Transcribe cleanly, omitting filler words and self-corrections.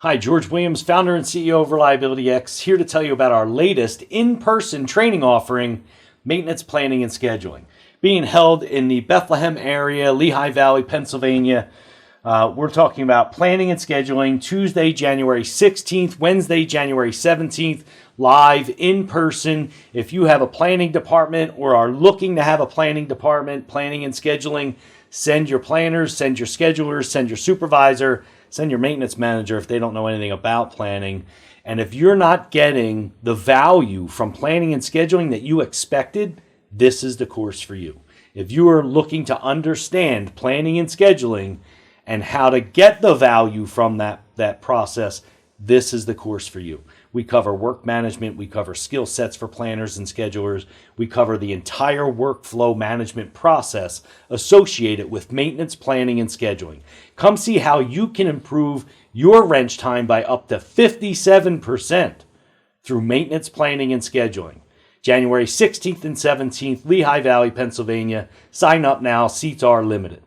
Hi, George Williams, founder and CEO of Reliability X, here to tell you about our latest in-person training offering, Maintenance Planning and Scheduling, being held in the Bethlehem area, Lehigh Valley, Pennsylvania. We're talking about planning and scheduling Tuesday, January 16th, Wednesday, January 17th, live in person. If you have a planning department or are looking to have a planning department, planning and scheduling, send your planners, send your schedulers, send your supervisor, send your maintenance manager if they don't know anything about planning. And if you're not getting the value from planning and scheduling that you expected, this is the course for you. If you are looking to understand planning and scheduling and how to get the value from that process, this is the course for you. We cover work management. We cover skill sets for planners and schedulers. We cover the entire workflow management process associated with maintenance planning and scheduling. Come see how you can improve your wrench time by up to 57% through maintenance planning and scheduling. January 16th and 17th, Lehigh Valley, Pennsylvania. Sign up now. Seats are limited.